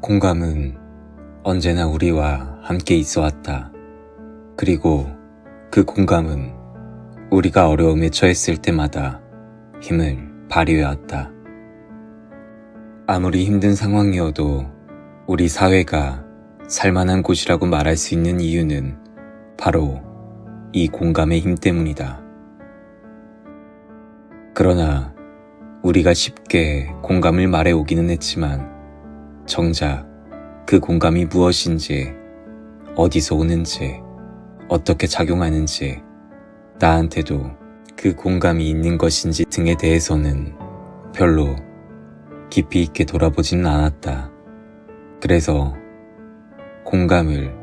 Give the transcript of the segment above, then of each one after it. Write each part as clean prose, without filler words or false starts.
공감은 언제나 우리와 함께 있어 왔다. 그리고 그 공감은 우리가 어려움에 처했을 때마다 힘을 발휘해 왔다. 아무리 힘든 상황이어도 우리 사회가 살만한 곳이라고 말할 수 있는 이유는 바로 이 공감의 힘 때문이다. 그러나 우리가 쉽게 공감을 말해오기는 했지만 정작 그 공감이 무엇인지, 어디서 오는지, 어떻게 작용하는지, 나한테도 그 공감이 있는 것인지 등에 대해서는 별로 깊이 있게 돌아보지는 않았다. 그래서 공감을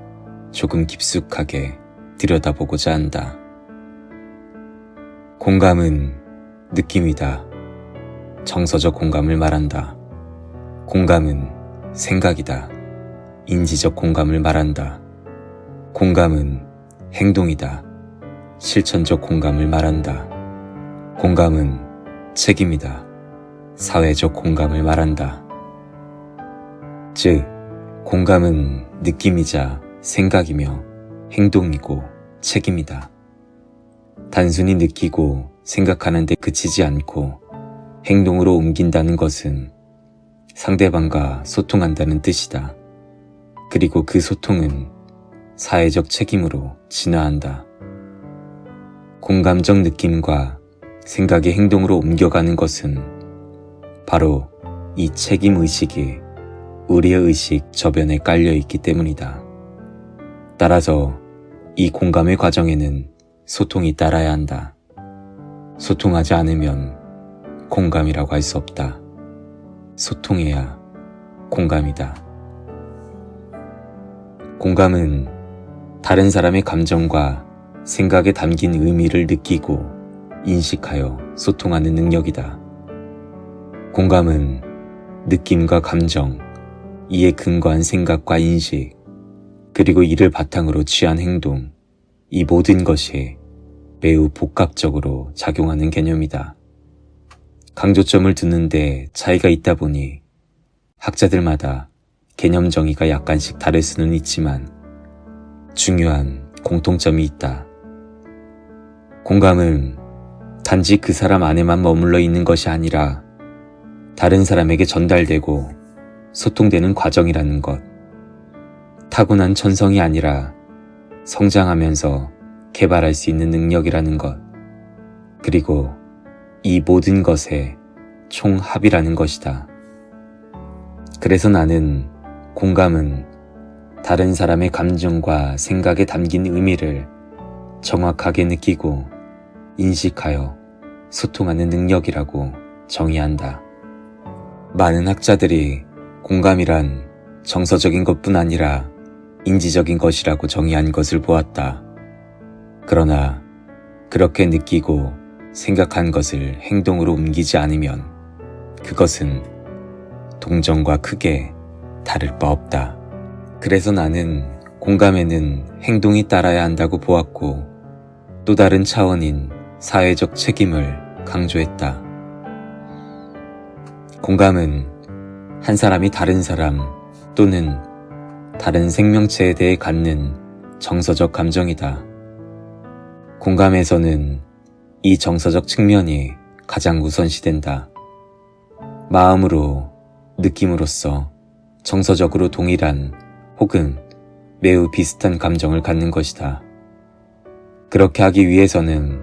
조금 깊숙하게 들여다보고자 한다. 공감은 느낌이다. 정서적 공감을 말한다. 공감은 생각이다. 인지적 공감을 말한다. 공감은 행동이다. 실천적 공감을 말한다. 공감은 책임이다. 사회적 공감을 말한다. 즉, 공감은 느낌이자 생각이며 행동이고 책임이다. 단순히 느끼고 생각하는 데 그치지 않고 행동으로 옮긴다는 것은 상대방과 소통한다는 뜻이다. 그리고 그 소통은 사회적 책임으로 진화한다. 공감적 느낌과 생각의 행동으로 옮겨가는 것은 바로 이 책임의식이 우리의 의식 저변에 깔려있기 때문이다. 따라서 이 공감의 과정에는 소통이 따라야 한다. 소통하지 않으면 공감이라고 할 수 없다. 소통해야 공감이다. 공감은 다른 사람의 감정과 생각에 담긴 의미를 느끼고 인식하여 소통하는 능력이다. 공감은 느낌과 감정, 이에 근거한 생각과 인식, 그리고 이를 바탕으로 취한 행동, 이 모든 것이 매우 복합적으로 작용하는 개념이다. 강조점을 두는데 차이가 있다 보니 학자들마다 개념 정의가 약간씩 다를 수는 있지만 중요한 공통점이 있다. 공감은 단지 그 사람 안에만 머물러 있는 것이 아니라 다른 사람에게 전달되고 소통되는 과정이라는 것. 타고난 천성이 아니라 성장하면서 개발할 수 있는 능력이라는 것. 그리고 이 모든 것의 총합이라는 것이다. 그래서 나는 공감은 다른 사람의 감정과 생각에 담긴 의미를 정확하게 느끼고 인식하여 소통하는 능력이라고 정의한다. 많은 학자들이 공감이란 정서적인 것뿐 아니라 인지적인 것이라고 정의한 것을 보았다. 그러나 그렇게 느끼고 생각한 것을 행동으로 옮기지 않으면 그것은 동정과 크게 다를 바 없다. 그래서 나는 공감에는 행동이 따라야 한다고 보았고 또 다른 차원인 사회적 책임을 강조했다. 공감은 한 사람이 다른 사람 또는 다른 생명체에 대해 갖는 정서적 감정이다. 공감에서는 이 정서적 측면이 가장 우선시된다. 마음으로, 느낌으로써 정서적으로 동일한 혹은 매우 비슷한 감정을 갖는 것이다. 그렇게 하기 위해서는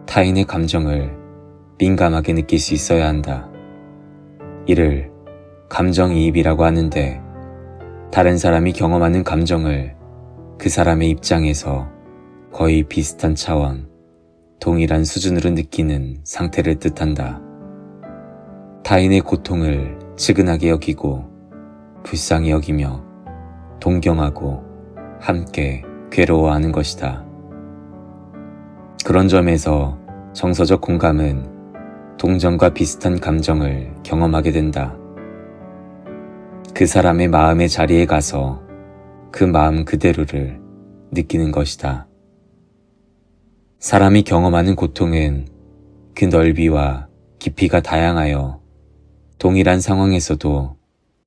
타인의 감정을 민감하게 느낄 수 있어야 한다. 이를 감정이입이라고 하는데 다른 사람이 경험하는 감정을 그 사람의 입장에서 거의 비슷한 차원, 동일한 수준으로 느끼는 상태를 뜻한다. 타인의 고통을 측은하게 여기고 불쌍히 여기며 동경하고 함께 괴로워하는 것이다. 그런 점에서 정서적 공감은 동정과 비슷한 감정을 경험하게 된다. 그 사람의 마음의 자리에 가서 그 마음 그대로를 느끼는 것이다. 사람이 경험하는 고통은 그 넓이와 깊이가 다양하여 동일한 상황에서도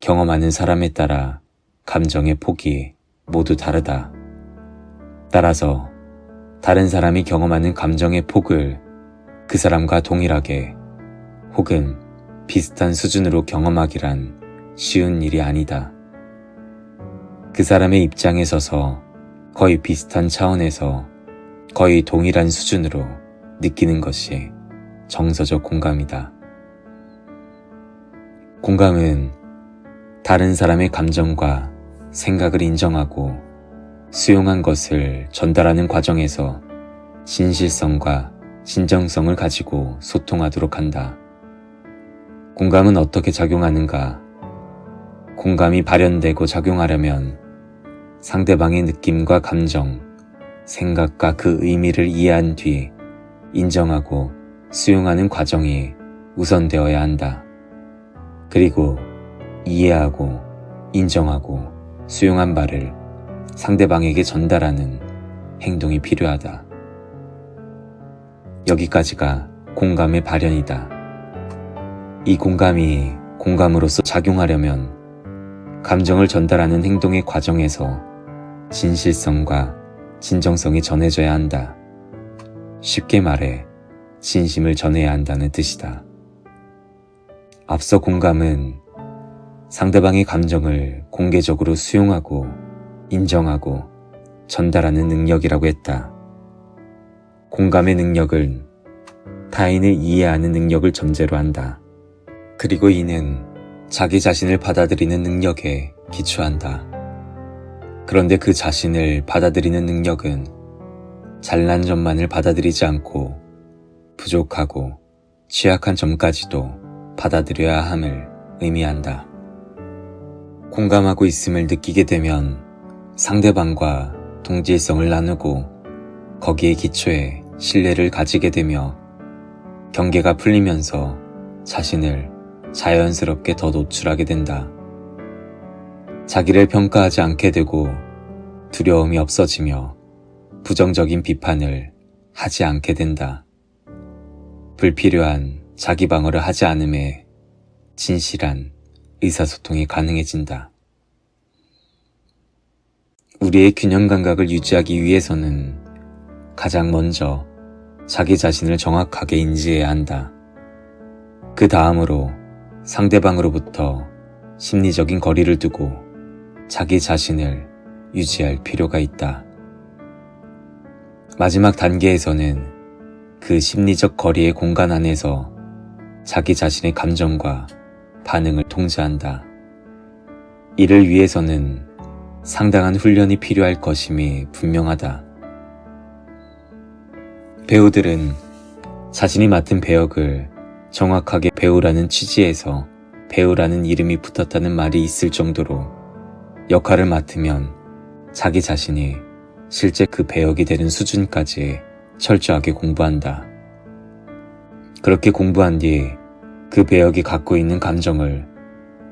경험하는 사람에 따라 감정의 폭이 모두 다르다. 따라서 다른 사람이 경험하는 감정의 폭을 그 사람과 동일하게 혹은 비슷한 수준으로 경험하기란 쉬운 일이 아니다. 그 사람의 입장에 서서 거의 비슷한 차원에서 거의 동일한 수준으로 느끼는 것이 정서적 공감이다. 공감은 다른 사람의 감정과 생각을 인정하고 수용한 것을 전달하는 과정에서 진실성과 진정성을 가지고 소통하도록 한다. 공감은 어떻게 작용하는가? 공감이 발현되고 작용하려면 상대방의 느낌과 감정, 생각과 그 의미를 이해한 뒤 인정하고 수용하는 과정이 우선되어야 한다. 그리고 이해하고 인정하고 수용한 바를 상대방에게 전달하는 행동이 필요하다. 여기까지가 공감의 발현이다. 이 공감이 공감으로서 작용하려면 감정을 전달하는 행동의 과정에서 진실성과 진정성이 전해져야 한다. 쉽게 말해 진심을 전해야 한다는 뜻이다. 앞서 공감은 상대방의 감정을 공개적으로 수용하고 인정하고 전달하는 능력이라고 했다. 공감의 능력은 타인을 이해하는 능력을 전제로 한다. 그리고 이는 자기 자신을 받아들이는 능력에 기초한다. 그런데 그 자신을 받아들이는 능력은 잘난 점만을 받아들이지 않고 부족하고 취약한 점까지도 받아들여야 함을 의미한다. 공감하고 있음을 느끼게 되면 상대방과 동질성을 나누고 거기에 기초해 신뢰를 가지게 되며 경계가 풀리면서 자신을 자연스럽게 더 노출하게 된다. 자기를 평가하지 않게 되고 두려움이 없어지며 부정적인 비판을 하지 않게 된다. 불필요한 자기 방어를 하지 않음에 진실한 의사소통이 가능해진다. 우리의 균형 감각을 유지하기 위해서는 가장 먼저 자기 자신을 정확하게 인지해야 한다. 그 다음으로 상대방으로부터 심리적인 거리를 두고 자기 자신을 유지할 필요가 있다. 마지막 단계에서는 그 심리적 거리의 공간 안에서 자기 자신의 감정과 반응을 통제한다. 이를 위해서는 상당한 훈련이 필요할 것임이 분명하다. 배우들은 자신이 맡은 배역을 정확하게 배우라는 취지에서 배우라는 이름이 붙었다는 말이 있을 정도로 역할을 맡으면 자기 자신이 실제 그 배역이 되는 수준까지 철저하게 공부한다. 그렇게 공부한 뒤 그 배역이 갖고 있는 감정을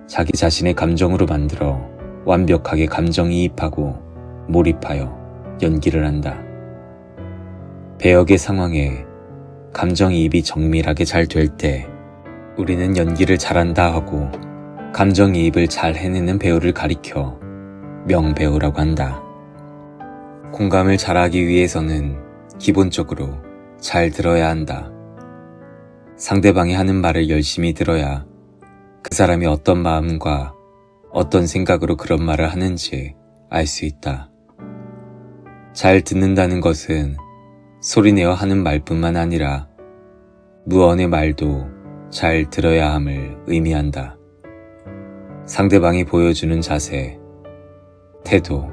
자기 자신의 감정으로 만들어 완벽하게 감정이입하고 몰입하여 연기를 한다. 배역의 상황에 감정이입이 정밀하게 잘 될 때 우리는 연기를 잘한다 하고 감정이입을 잘 해내는 배우를 가리켜 명배우라고 한다. 공감을 잘하기 위해서는 기본적으로 잘 들어야 한다. 상대방이 하는 말을 열심히 들어야 그 사람이 어떤 마음과 어떤 생각으로 그런 말을 하는지 알 수 있다. 잘 듣는다는 것은 소리내어 하는 말뿐만 아니라 무언의 말도 잘 들어야 함을 의미한다. 상대방이 보여주는 자세, 태도,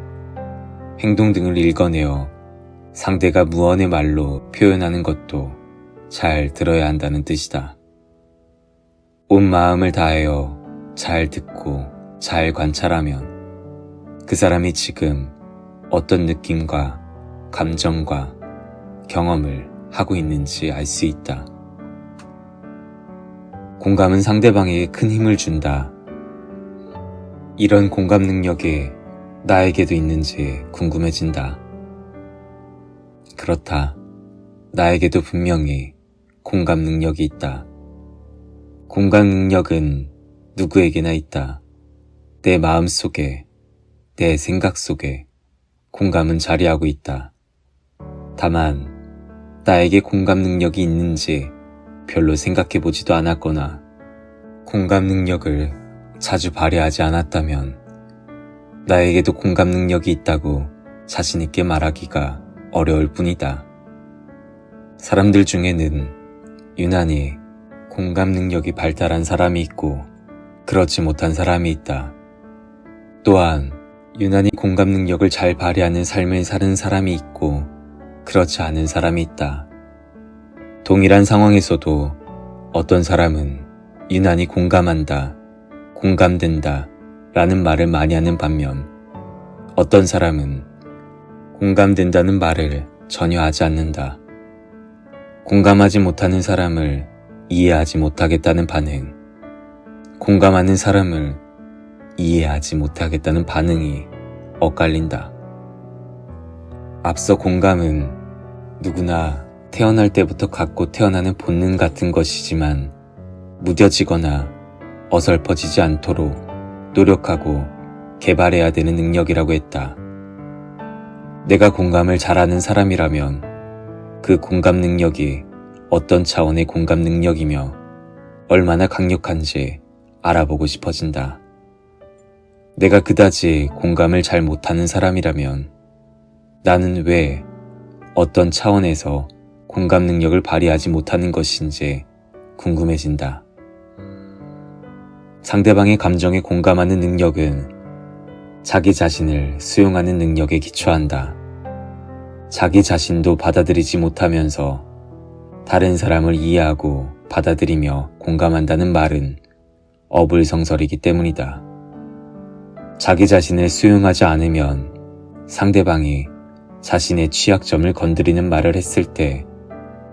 행동 등을 읽어내어 상대가 무언의 말로 표현하는 것도 잘 들어야 한다는 뜻이다. 온 마음을 다하여 잘 듣고 잘 관찰하면 그 사람이 지금 어떤 느낌과 감정과 경험을 하고 있는지 알 수 있다. 공감은 상대방에게 큰 힘을 준다. 이런 공감 능력이 나에게도 있는지 궁금해진다. 그렇다. 나에게도 분명히 공감 능력이 있다. 공감 능력은 누구에게나 있다. 내 마음 속에, 내 생각 속에 공감은 자리하고 있다. 다만 나에게 공감 능력이 있는지 별로 생각해보지도 않았거나 공감 능력을 자주 발휘하지 않았다면 나에게도 공감 능력이 있다고 자신있게 말하기가 어려울 뿐이다. 사람들 중에는 유난히 공감 능력이 발달한 사람이 있고 그렇지 못한 사람이 있다. 또한 유난히 공감 능력을 잘 발휘하는 삶을 사는 사람이 있고 그렇지 않은 사람이 있다. 동일한 상황에서도 어떤 사람은 유난히 공감한다, 공감된다 라는 말을 많이 하는 반면 어떤 사람은 공감된다는 말을 전혀 하지 않는다. 공감하지 못하는 사람을 이해하지 못하겠다는 반응, 공감하는 사람을 이해하지 못하겠다는 반응이 엇갈린다. 앞서 공감은 누구나 태어날 때부터 갖고 태어나는 본능 같은 것이지만 무뎌지거나 어설퍼지지 않도록 노력하고 개발해야 되는 능력이라고 했다. 내가 공감을 잘하는 사람이라면 그 공감 능력이 어떤 차원의 공감 능력이며 얼마나 강력한지 알아보고 싶어진다. 내가 그다지 공감을 잘 못하는 사람이라면 나는 왜 어떤 차원에서 공감 능력을 발휘하지 못하는 것인지 궁금해진다. 상대방의 감정에 공감하는 능력은 자기 자신을 수용하는 능력에 기초한다. 자기 자신도 받아들이지 못하면서 다른 사람을 이해하고 받아들이며 공감한다는 말은 어불성설이기 때문이다. 자기 자신을 수용하지 않으면 상대방이 자신의 취약점을 건드리는 말을 했을 때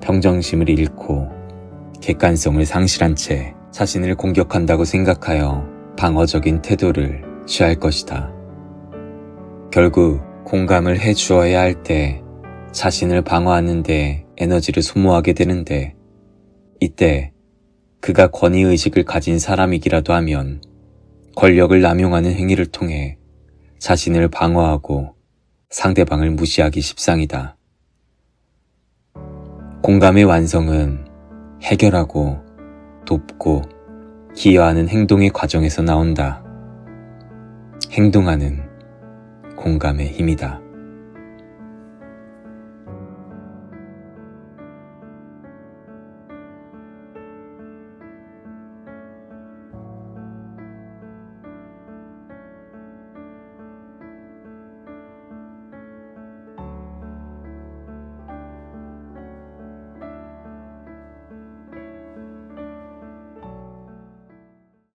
평정심을 잃고 객관성을 상실한 채 자신을 공격한다고 생각하여 방어적인 태도를 취할 것이다. 결국 공감을 해주어야 할 때 자신을 방어하는 데 에너지를 소모하게 되는데 이때 그가 권위의식을 가진 사람이기라도 하면 권력을 남용하는 행위를 통해 자신을 방어하고 상대방을 무시하기 십상이다. 공감의 완성은 해결하고 돕고 기여하는 행동의 과정에서 나온다. 행동하는 공감의 힘이다.